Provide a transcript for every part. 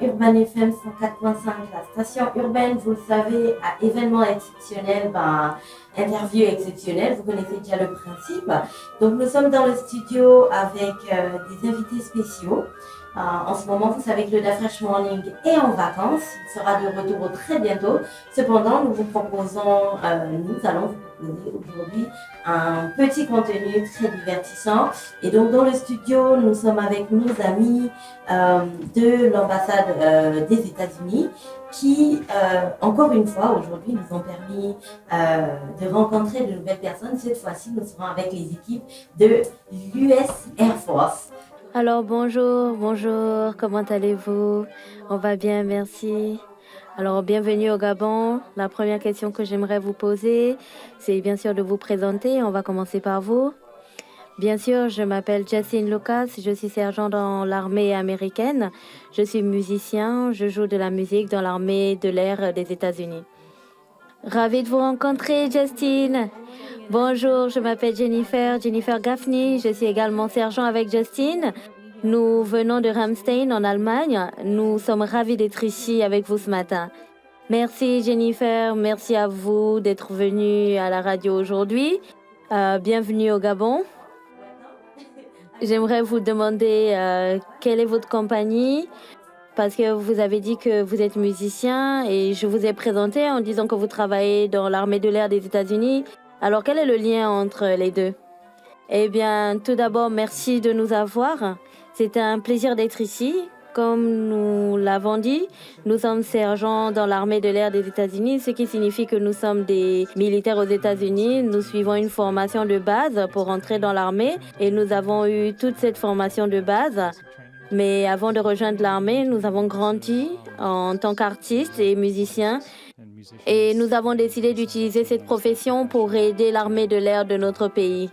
Urban FM 104.5, la station urbaine, vous le savez, à événements exceptionnels, interview exceptionnelle, vous connaissez déjà le principe. Donc nous sommes dans le studio avec des invités spéciaux. En ce moment, vous savez que le Da Fresh Morning est en vacances, il sera de retour très bientôt. Cependant, nous allons vous proposer aujourd'hui un petit contenu très divertissant. Et donc dans le studio, nous sommes avec nos amis de l'ambassade des États-Unis qui, encore une fois, aujourd'hui, nous ont permis de rencontrer de nouvelles personnes. Cette fois-ci, nous serons avec les équipes de l'US Air Force. Alors bonjour, comment allez-vous? On va bien, merci. Alors bienvenue au Gabon. La première question que j'aimerais vous poser, c'est bien sûr de vous présenter. On va commencer par vous. Bien sûr, je m'appelle Justine Lucas, je suis sergent dans l'armée américaine. Je suis musicien, je joue de la musique dans l'armée de l'air des États-Unis. Ravie de vous rencontrer, Justine. Bonjour, je m'appelle Jennifer Gaffney. Je suis également sergent avec Justine. Nous venons de Ramstein en Allemagne. Nous sommes ravis d'être ici avec vous ce matin. Merci Jennifer, merci à vous d'être venue à la radio aujourd'hui. Bienvenue au Gabon. J'aimerais vous demander quelle est votre compagnie, parce que vous avez dit que vous êtes musicien et je vous ai présenté en disant que vous travaillez dans l'armée de l'air des États-Unis. Alors, quel est le lien entre les deux? Eh bien, tout d'abord, merci de nous avoir. C'est un plaisir d'être ici. Comme nous l'avons dit, nous sommes sergents dans l'armée de l'air des États-Unis, ce qui signifie que nous sommes des militaires aux États-Unis. Nous suivons une formation de base pour entrer dans l'armée et nous avons eu toute cette formation de base. Mais avant de rejoindre l'armée, nous avons grandi en tant qu'artistes et musiciens. Et nous avons décidé d'utiliser cette profession pour aider l'armée de l'air de notre pays.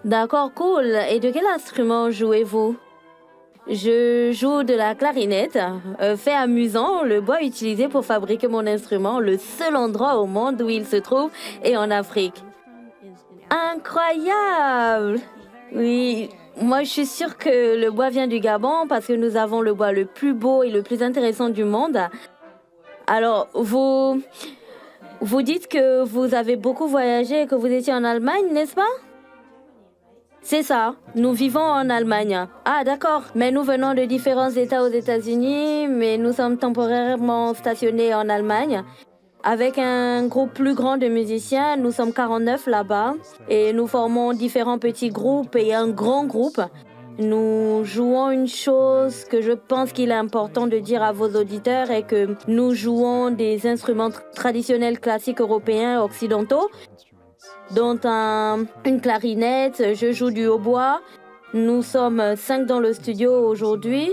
D'accord, cool. Et de quel instrument jouez-vous? Je joue de la clarinette. Fait amusant, le bois utilisé pour fabriquer mon instrument, le seul endroit au monde où il se trouve, est en Afrique. Incroyable! Oui, moi je suis sûre que le bois vient du Gabon parce que nous avons le bois le plus beau et le plus intéressant du monde. Alors, vous dites que vous avez beaucoup voyagé et que vous étiez en Allemagne, n'est-ce pas? C'est ça, nous vivons en Allemagne. Ah d'accord, mais nous venons de différents États aux États-Unis, mais nous sommes temporairement stationnés en Allemagne. Avec un groupe plus grand de musiciens, nous sommes 49 là-bas et nous formons différents petits groupes et un grand groupe. Nous jouons une chose que je pense qu'il est important de dire à vos auditeurs est que nous jouons des instruments traditionnels classiques européens occidentaux, dont une clarinette, je joue du hautbois. Nous sommes 5 dans le studio aujourd'hui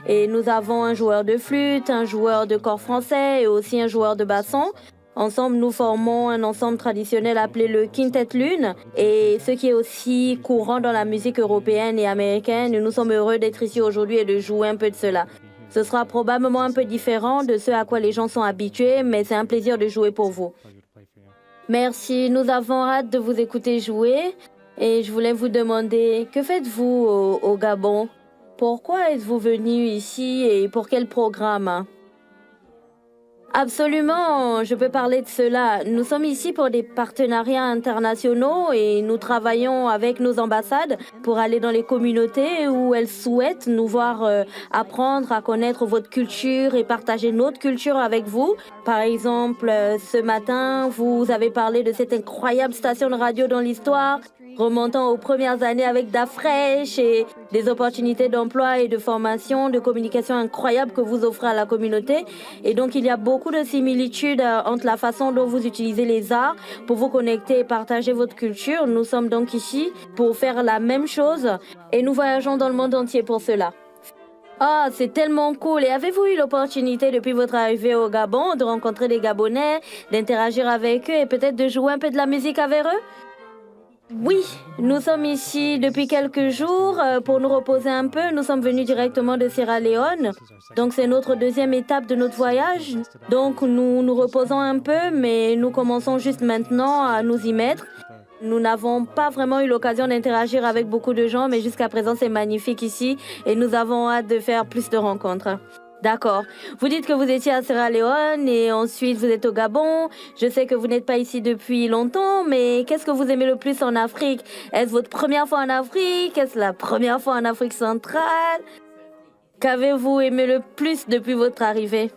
et nous avons un joueur de flûte, un joueur de cor français et aussi un joueur de basson. Ensemble, nous formons un ensemble traditionnel appelé le Quintet Lune et ce qui est aussi courant dans la musique européenne et américaine. Nous sommes heureux d'être ici aujourd'hui et de jouer un peu de cela. Ce sera probablement un peu différent de ce à quoi les gens sont habitués, mais c'est un plaisir de jouer pour vous. Merci, nous avons hâte de vous écouter jouer et je voulais vous demander, que faites-vous au Gabon? Pourquoi êtes-vous venu ici et pour quel programme? Absolument, je peux parler de cela. Nous sommes ici pour des partenariats internationaux et nous travaillons avec nos ambassades pour aller dans les communautés où elles souhaitent nous voir apprendre à connaître votre culture et partager notre culture avec vous. Par exemple, ce matin, vous avez parlé de cette incroyable station de radio dans l'histoire, remontant aux premières années avec Da Fresh et des opportunités d'emploi et de formation, de communication incroyables que vous offrez à la communauté. Et donc, il y a beaucoup de similitudes entre la façon dont vous utilisez les arts pour vous connecter et partager votre culture. Nous sommes donc ici pour faire la même chose et nous voyageons dans le monde entier pour cela. Ah, c'est tellement cool. Et avez-vous eu l'opportunité depuis votre arrivée au Gabon de rencontrer des Gabonais, d'interagir avec eux et peut-être de jouer un peu de la musique avec eux? Oui, nous sommes ici depuis quelques jours pour nous reposer un peu. Nous sommes venus directement de Sierra Leone. Donc, c'est notre deuxième étape de notre voyage. Donc, nous nous reposons un peu, mais nous commençons juste maintenant à nous y mettre. Nous n'avons pas vraiment eu l'occasion d'interagir avec beaucoup de gens, mais jusqu'à présent, c'est magnifique ici et nous avons hâte de faire plus de rencontres. D'accord. Vous dites que vous étiez à Sierra Leone et ensuite vous êtes au Gabon. Je sais que vous n'êtes pas ici depuis longtemps, mais qu'est-ce que vous aimez le plus en Afrique? Est-ce votre première fois en Afrique? Est-ce la première fois en Afrique centrale? Qu'avez-vous aimé le plus depuis votre arrivée?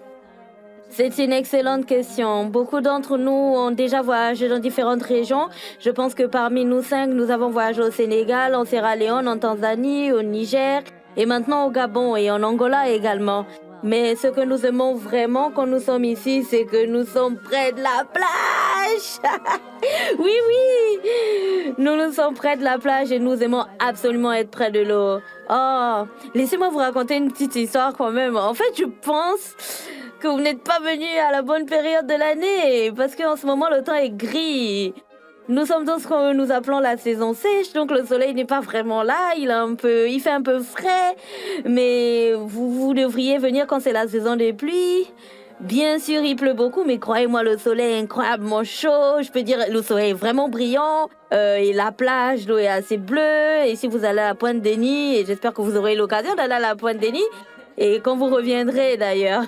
C'est une excellente question. Beaucoup d'entre nous ont déjà voyagé dans différentes régions. Je pense que parmi nous 5, nous avons voyagé au Sénégal, en Sierra Leone, en Tanzanie, au Niger et maintenant au Gabon et en Angola également. Mais ce que nous aimons vraiment quand nous sommes ici, c'est que nous sommes près de la plage. Oui, oui, nous sommes près de la plage et nous aimons absolument être près de l'eau. Oh, laissez-moi vous raconter une petite histoire quand même. En fait, je pense que vous n'êtes pas venu à la bonne période de l'année parce qu'en ce moment, le temps est gris. Nous sommes dans ce que nous appelons la saison sèche, donc le soleil n'est pas vraiment là, il fait un peu frais, mais vous devriez venir quand c'est la saison des pluies. Bien sûr, il pleut beaucoup, mais croyez-moi, le soleil est incroyablement chaud. Je peux dire, le soleil est vraiment brillant. Et la plage, l'eau est assez bleue. Et si vous allez à la Pointe-Denis, et j'espère que vous aurez l'occasion d'aller à la Pointe-Denis, et quand vous reviendrez d'ailleurs.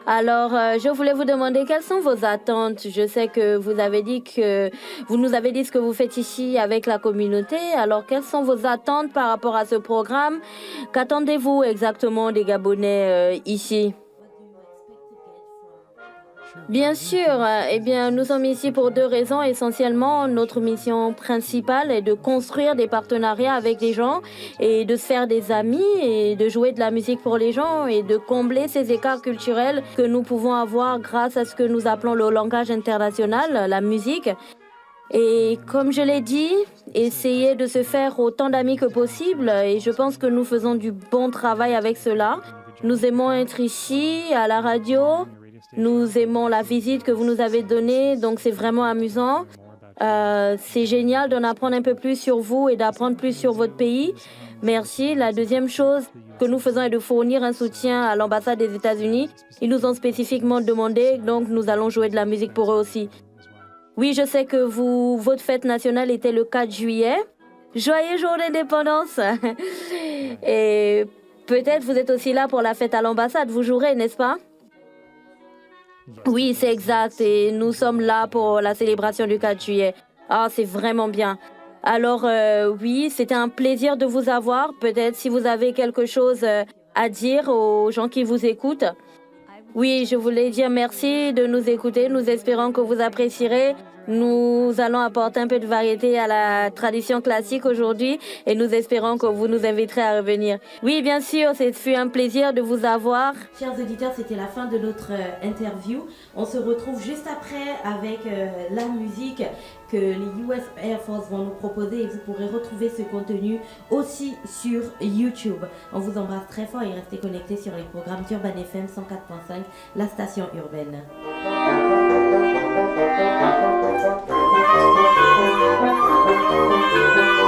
Alors, je voulais vous demander quelles sont vos attentes. Je sais que vous nous avez dit ce que vous faites ici avec la communauté. Alors, quelles sont vos attentes par rapport à ce programme? Qu'attendez-vous exactement des Gabonais ici? Bien sûr, eh bien, nous sommes ici pour 2 raisons. Essentiellement, notre mission principale est de construire des partenariats avec les gens et de se faire des amis et de jouer de la musique pour les gens et de combler ces écarts culturels que nous pouvons avoir grâce à ce que nous appelons le langage international, la musique. Et comme je l'ai dit, essayer de se faire autant d'amis que possible et je pense que nous faisons du bon travail avec cela. Nous aimons être ici, à la radio. Nous aimons la visite que vous nous avez donnée, donc c'est vraiment amusant. C'est génial d'en apprendre un peu plus sur vous et d'apprendre plus sur votre pays. Merci. La deuxième chose que nous faisons est de fournir un soutien à l'ambassade des États-Unis. Ils nous ont spécifiquement demandé, donc nous allons jouer de la musique pour eux aussi. Oui, je sais que votre fête nationale était le 4 juillet. Joyeux jour d'indépendance. Et peut-être vous êtes aussi là pour la fête à l'ambassade. Vous jouerez, n'est-ce pas? Oui, c'est exact. Et nous sommes là pour la célébration du 4 juillet. Ah, c'est vraiment bien. Alors, oui, c'était un plaisir de vous avoir. Peut-être si vous avez quelque chose à dire aux gens qui vous écoutent. Oui, je voulais dire merci de nous écouter. Nous espérons que vous apprécierez. Nous allons apporter un peu de variété à la tradition classique aujourd'hui et nous espérons que vous nous inviterez à revenir. Oui, bien sûr, ce fut un plaisir de vous avoir. Chers auditeurs, c'était la fin de notre interview. On se retrouve juste après avec la musique que les US Air Force vont nous proposer et vous pourrez retrouver ce contenu aussi sur YouTube. On vous embrasse très fort et restez connectés sur les programmes d'Urban FM 104.5, la station urbaine. Thank you.